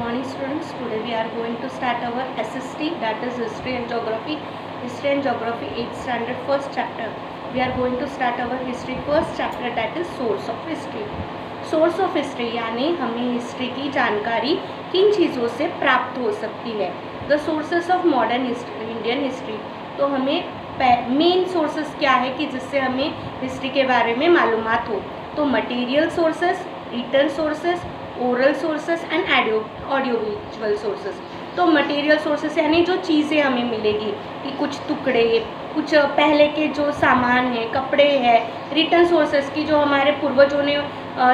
morning students. Today we are going to start our SST, that is History and Geography. History and Geography 8th standard first chapter. We are going to start our history first chapter, that is Source of History. Source of history यानी हमें history की जानकारी किन चीज़ों से प्राप्त हो सकती है. The sources of modern Indian history. तो हमें मेन सोर्सेस क्या है कि जिससे हमें हिस्ट्री के बारे में मालूमात हो. तो material sources, written sources, oral sources and audio visual sources. तो मटेरियल सोर्सेस यानी जो चीज़ें हमें मिलेगी कि कुछ टुकड़े, कुछ पहले के जो सामान है, कपड़े हैं. रिटन सोर्सेस की जो हमारे पूर्वजों ने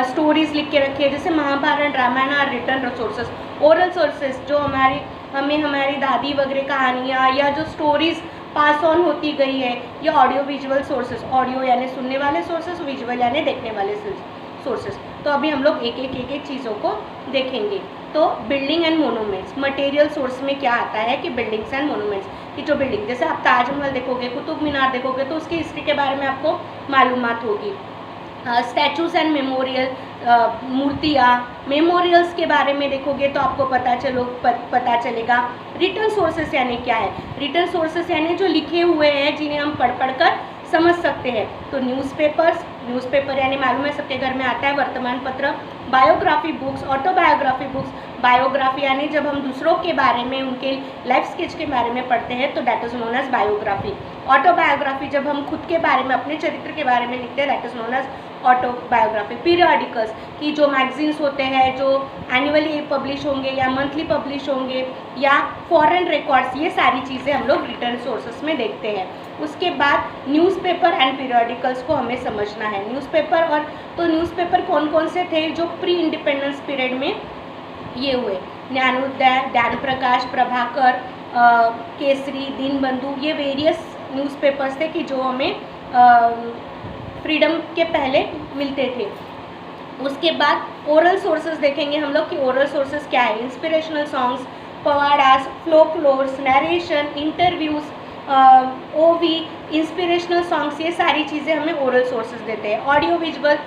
स्टोरीज लिख के रखी है, जैसे Mahabharata, Ramayana are written sources. Oral sources जो हमें हमारी दादी वगैरह कहानियाँ या जो स्टोरीज पास ऑन होती गई है. या ऑडियो विजुअल सोर्सेस, ऑडियो यानी सुनने वाले सोर्सेस, विजुअल यानी देखने वाले सोर्सेस. तो अभी हम लोग एक एक चीज़ों को देखेंगे. तो building and monuments. Material source में क्या आता है कि बिल्डिंग्स एंड मोनूमेंट्स की जो बिल्डिंग, जैसे आप ताजमहल देखोगे, कुतुब मीनार देखोगे तो उसकी हिस्ट्री के बारे में आपको मालूमात होगी. स्टैचूज़ एंड मेमोरियल, मूर्तियाँ, मेमोरियल्स के बारे में देखोगे तो आपको पता चलेगा. रिटन सोर्सेस यानी क्या है. रिटन सोर्सेस यानी जो लिखे हुए हैं जिन्हें हम पढ़ कर समझ सकते हैं. तो न्यूज़पेपर यानी मालूम है सबके घर में आता है वर्तमान पत्र. Biography books, autobiography books. Biography यानी जब हम दूसरों के बारे में, उनके लाइफ स्केच के बारे में पढ़ते हैं तो that is known as biography. Autobiography जब हम खुद के बारे में, अपने चरित्र के बारे में लिखते हैं, that is known as autobiography. Periodicals की जो मैगजीन्स होते हैं जो एनुअली पब्लिश होंगे या मंथली पब्लिश होंगे, या फॉरेन रिकॉर्ड्स, ये सारी चीज़ें हम लोग रिटर्न सोर्सेस में देखते हैं. उसके बाद न्यूज़पेपर एंड पीरियडिकल्स को हमें समझना है. न्यूज़पेपर कौन कौन से थे जो प्री इंडिपेंडेंस पीरियड में ये हुए. ज्ञानोदय, ज्ञान प्रकाश, प्रभाकर, केसरी, दीनबंधु, ये वेरियस न्यूज़पेपर्स थे कि जो हमें फ्रीडम के पहले मिलते थे. उसके बाद ओरल सोर्सेस देखेंगे हम लोग कि ओरल सोर्सेस क्या है. इंस्पिरेशनल सॉन्ग्स, पवाडास, फ्लोकलोर्स, नरेशन, इंटरव्यूज़, ओवी, इंस्पिरेशनल सॉन्ग्स, ये सारी चीज़ें हमें ओरल सोर्सेस देते हैं. ऑडियो विजुअल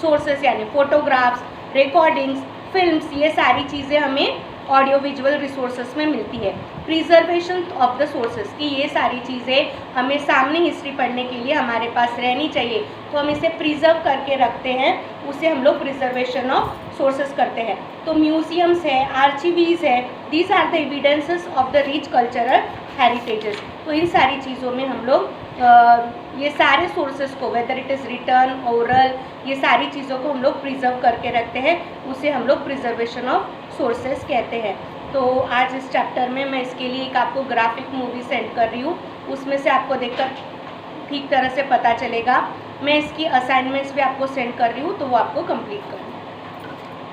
सोर्सेस यानी फोटोग्राफ्स, रिकॉर्डिंग्स, फिल्म्स, ये सारी चीज़ें हमें ऑडियो विजुअल रिसोर्सेस में मिलती है. प्रिजर्वेशन ऑफ द सोर्सेस की ये सारी चीज़ें हमें सामने हिस्ट्री पढ़ने के लिए हमारे पास रहनी चाहिए. तो हम इसे प्रिजर्व करके रखते हैं, उसे हम लोग प्रिजर्वेशन ऑफ सोर्सेस करते हैं. तो म्यूजियम्स है, आर्चिवीज है, these are the evidences of the rich cultural heritages. तो इन सारी चीज़ों में हम लोग ये सारे सोर्सेस को, whether it is return, oral, ये सारी चीज़ों को हम लोग प्रिजर्व करके रखते हैं, उसे हम लोग प्रिजर्वेशन ऑफ सोर्सेस कहते हैं. तो आज इस चैप्टर में मैं इसके लिए एक आपको ग्राफिक मूवी सेंड कर रही हूँ, उसमें से आपको देखकर ठीक तरह से पता चलेगा. मैं इसकी असाइनमेंट्स भी आपको सेंड कर रही हूँ, तो वो आपको कंप्लीट करना.